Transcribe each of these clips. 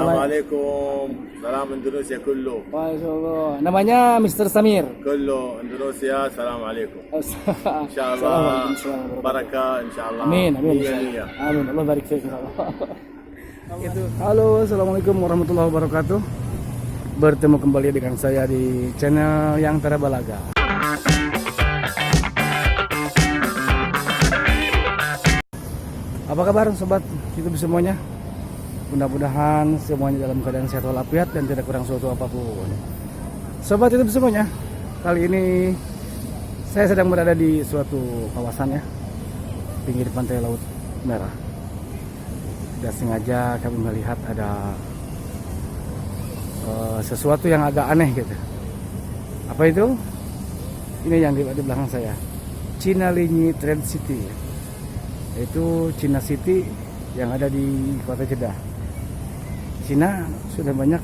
Assalamualaikum. Salam Indonesia kullu. Masyaallah. Namanya Mr. Samir. Kullu Indonesia. Assalamualaikum. Insyaallah. Insyaallah barakah insyaallah. Amin, amin. Iya. Amin. Allah barik fiik insyaallah. Itu. Halo, assalamualaikum warahmatullahi wabarakatuh. Bertemu kembali dengan saya di channel Yang Terbalaga. Apa kabar sobat YouTube semuanya? Mudah-mudahan semuanya dalam keadaan sehat walafiat dan tidak kurang suatu apapun. Sobat YouTube semuanya, kali ini saya sedang berada di suatu kawasan ya, pinggir pantai Laut Merah. Tidak sengaja kami melihat ada sesuatu yang agak aneh gitu. Apa itu? Ini yang di belakang saya, Cina Linyi Trade City, yaitu Cina City yang ada di kota Jeddah. Cina sudah banyak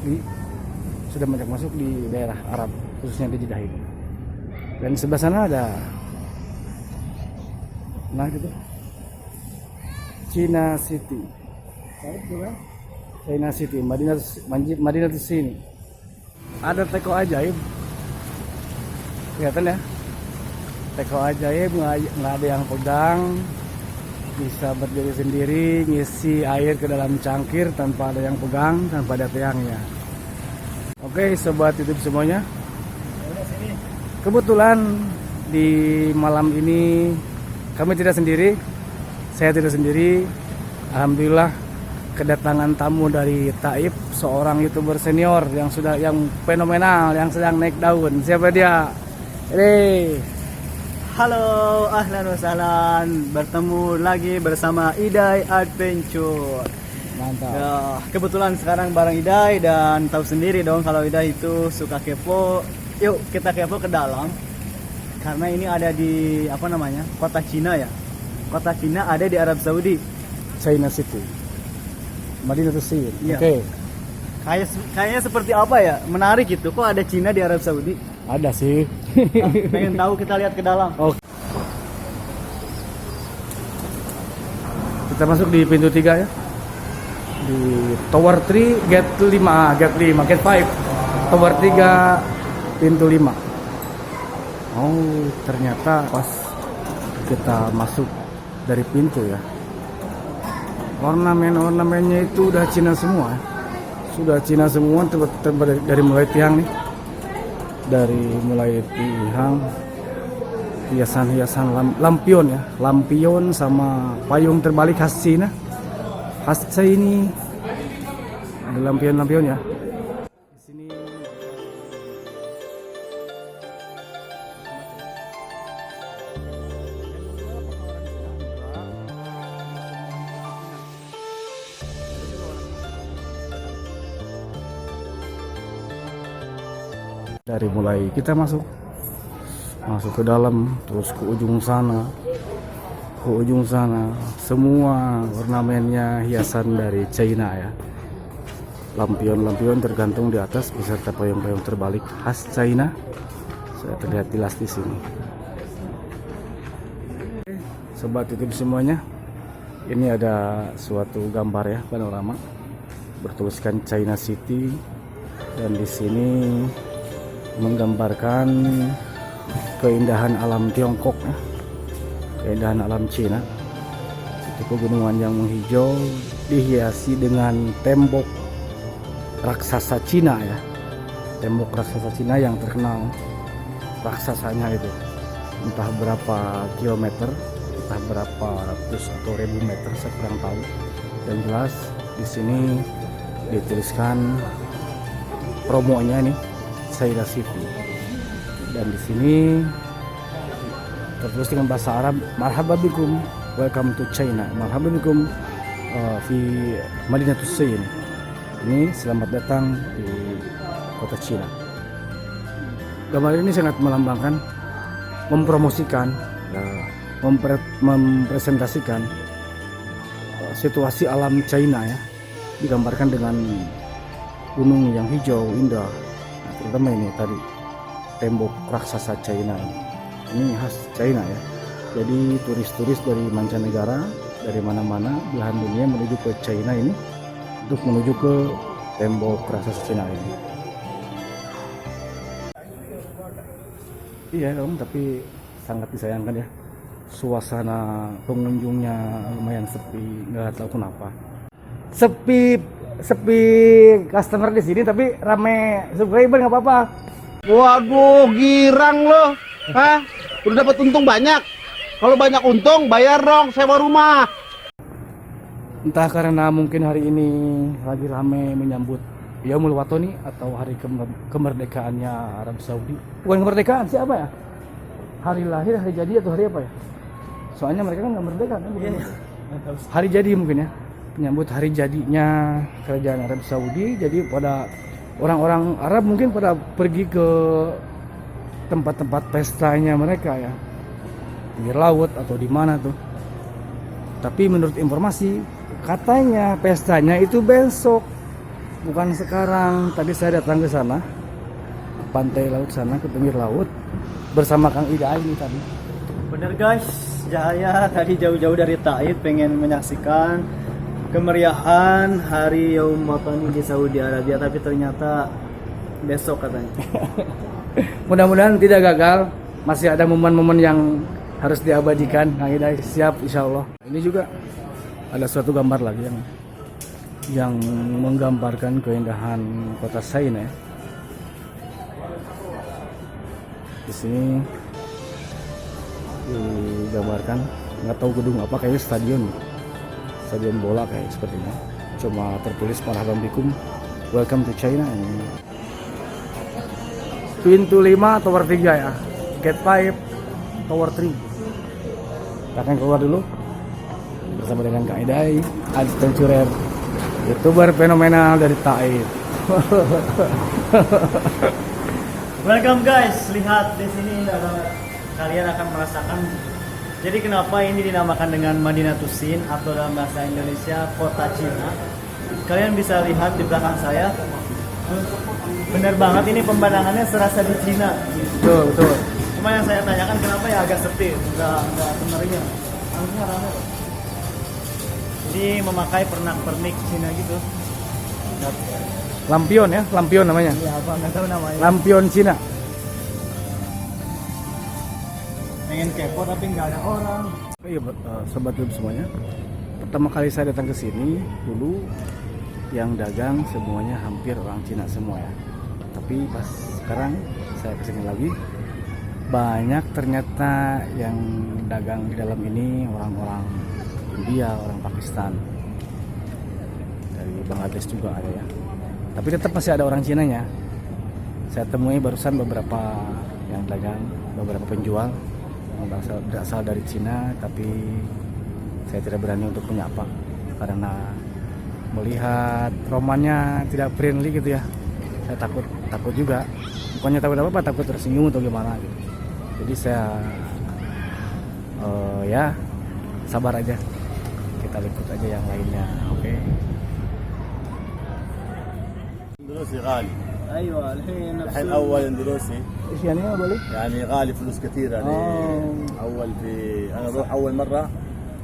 masuk di daerah Arab, khususnya di Jeddah ini. Dan sebelah sana ada, nah gitu, Cina City. China City, Madinah di sini. Ada teko ajaib, kelihatan ya? Teko ajaib, nggak ada yang pegang, bisa berdiri sendiri, ngisi air ke dalam cangkir tanpa ada yang pegang, tanpa ada tiangnya. Oke, sobat YouTube semuanya, kebetulan di malam ini kami tidak sendiri, saya tidak sendiri. Alhamdulillah kedatangan tamu dari Taif, seorang YouTuber senior yang fenomenal, yang sedang naik daun. Siapa dia? Halo, ahlan wa sahlan. Bertemu lagi bersama Idai Adventure. Mantap. Ya, kebetulan sekarang bareng Idai dan tahu sendiri dong kalau Idai itu suka kepo. Yuk kita kepo ke dalam. Karena ini ada di kota Cina ya. Kota Cina ada di Arab Saudi. China City, Madinah Tussir. Iya. Oke. Kayaknya seperti apa ya? Menarik gitu. Kok ada Cina di Arab Saudi? Ada sih. Pengen tahu, kita lihat ke dalam. Oke. Kita masuk di pintu 3 ya. Di Tower 3, Gate 5, Gate 5, Tower 3, pintu 5. Oh, ternyata pas kita masuk dari pintu ya, ornamennya itu udah Cina semua. Sudah Cina semua, dari mulai tiang nih. Dari mulai tiang, hiasan-hiasan lampion ya. Lampion sama payung terbalik khas Cina. Khas Cina. Ada lampion-lampion ya. Di sini dari mulai kita masuk ke dalam, terus ke ujung sana, semua ornamennya hiasan dari China ya. Lampion tergantung di atas beserta payung-payung terbalik khas China. Saya terlihat jelas di sini. Sobat YouTube semuanya, ini ada suatu gambar ya, panorama bertuliskan China City, dan di sini menggambarkan keindahan alam Tiongkok ya, keindahan alam Cina. Itu pegunungan yang menghijau dihiasi dengan tembok raksasa Cina ya, tembok raksasa Cina yang terkenal raksasanya itu entah berapa kilometer, entah berapa ratus atau ribu meter, saya kurang tahu. Yang jelas di sini dituliskan promonya nih, China City, dan di sini tertulis dengan bahasa Arab, marhaban bikum, welcome to China, marhaban bikum fi Madinah Tussir. Ini selamat datang di kota Cina. Gambar ini sangat melambangkan, mempromosikan, mempresentasikan situasi alam China ya, digambarkan dengan gunung yang hijau indah. Terutama ini tadi tembok raksasa China ini khas China ya. Jadi turis-turis dari mancanegara, dari mana-mana belahan dunia menuju ke China ini untuk menuju ke tembok raksasa Cina ini. Iya Om, tapi sangat disayangkan ya, suasana pengunjungnya lumayan sepi, nggak tahu kenapa. Sepi customer di sini tapi rame subscriber, nggak apa-apa. Waduh, girang lo. Hah? Udah dapat untung banyak. Kalau banyak untung, bayar dong sewa rumah. Entah karena mungkin hari ini lagi rame menyambut Yaumul Watani atau hari kemerdekaannya Arab Saudi. Bukan kemerdekaan, siapa ya? Hari lahir, hari jadi atau hari apa ya? Soalnya mereka kan nggak merdeka kan? Bukan? Hari jadi mungkin ya. Menyambut hari jadinya kerajaan Arab Saudi. Jadi pada orang-orang Arab mungkin pada pergi ke tempat-tempat pestanya mereka ya. Di laut atau di mana tuh. Tapi menurut informasi katanya pestanya itu besok, bukan sekarang. Tadi saya datang ke sana, ke pantai laut sana, ke pinggir laut bersama Kang Ida ini tadi. Bener guys, Jaya tadi jauh-jauh dari Taif pengen menyaksikan kemeriahan Hari Yaum Watani di Saudi Arabia, tapi ternyata besok katanya. Mudah-mudahan tidak gagal, masih ada momen-momen yang harus diabadikan. Kang Ida siap insya Allah. Ini juga ada suatu gambar lagi yang menggambarkan keindahan kota Saina ya. Di sini digambarkan, nggak tahu gedung apa, kayaknya stadion bola kayak sepertinya. Cuma tertulis marhaban bikum, welcome to China. Pintu 5 tower 3 ya, gate 5 tower 3. Kita akan keluar dulu bersama dengan Kang Idai, adventurer, youtuber fenomenal dari Taif. Welcome guys, lihat di sini kalian akan merasakan. Jadi kenapa ini dinamakan dengan Madinatus Sin atau dalam bahasa Indonesia kota Cina? Kalian bisa lihat di belakang saya. Bener banget, ini pemandangannya serasa di Cina. Betul. Cuma yang saya tanyakan kenapa ya agak sepi, nggak meriah. Harusnya ramai. Jadi memakai pernak-pernik Cina gitu. Lampion ya, lampion namanya. Iya, apa nggak tahu namanya. Lampion Cina. Pengen kepo tapi nggak ada orang. Iya, sobat web semuanya. Pertama kali saya datang ke sini dulu, yang dagang semuanya hampir orang Cina semua ya. Tapi pas sekarang saya kesini lagi, banyak ternyata yang dagang di dalam ini orang-orang India, orang Pakistan, dari Bangladesh juga ada ya. Tapi tetap masih ada orang Cinanya. Saya temui barusan beberapa yang dagang, beberapa penjual yang berasal dari Cina, tapi saya tidak berani untuk menyapa karena melihat romannya tidak friendly gitu ya. Saya takut juga, bukannya takut apa-apa, takut tersinggung atau gimana gitu. Jadi saya ya sabar aja, kita ikut aja yang lainnya. Oke. اندونيسي غالي. ايوه الحين اول اندونيسي ايش يعني يا بولي؟ يعني غالي فلوس كثير يعني. اول في انا اروح اول مره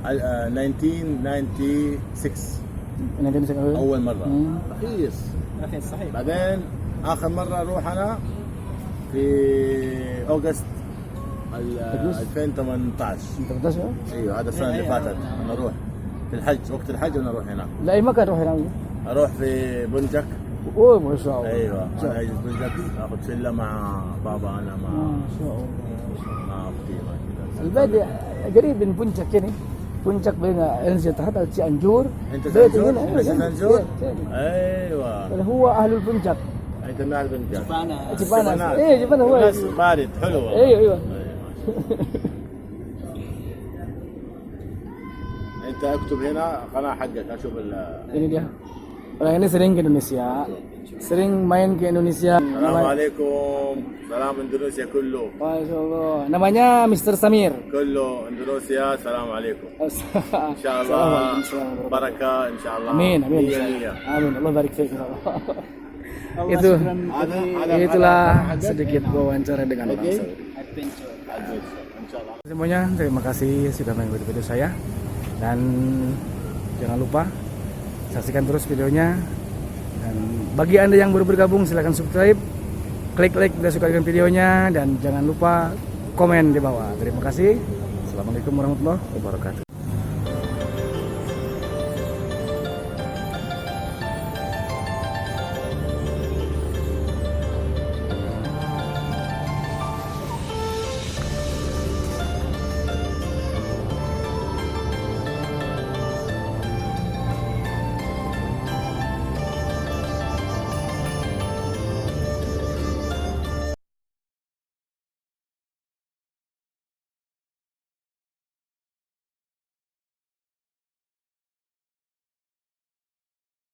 1996 اول مره رخيص صحيح. بعدين اخر مره اروح انا في اوغست 2018. ايوه هذا السنه اللي فاتت انا اروح في الحج، وقت الحج انا اروح هناك. لا اي مكان تروح هناك؟ اروح في بنجك. اوه ما شاء الله. ايوه انا اجي بنجك اخذ شله مع بابا، انا مع ما شاء الله. مع اختي كذا. البلد قريب من بنشك يعني، بنشك بين انزل تحت Cianjur. انت بيت زنجور؟ هنا. انت زنجور؟ بيت. ايوه هو اهل البنشك. انت من اهل بنجك. جبانا ايه جبانا هو. ناس بارد حلو والله. ايوه انت اكتب هنا قناه حقك اشوف ini dia. Orang ini sering ke Indonesia, sering main ke Indonesia. Assalamualaikum, salam Indonesia kullu. Masya Allah. Namanya Mr. Samir. Kullu Indonesia, Assalamualaikum. Insyaallah. Insyaallah barakah, insyaallah. Amin, amin. Iya. Amin. Allah barik fiik. Itulah sedikit wawancara dengan orang Saudi. Insyaallah. Semuanya terima kasih sudah mengikuti video saya, dan jangan lupa saksikan terus videonya dan Bagi Anda yang baru bergabung, silahkan subscribe, klik like jika suka dengan videonya, dan jangan lupa komen di bawah. Terima kasih. Assalamualaikum warahmatullahi wabarakatuh.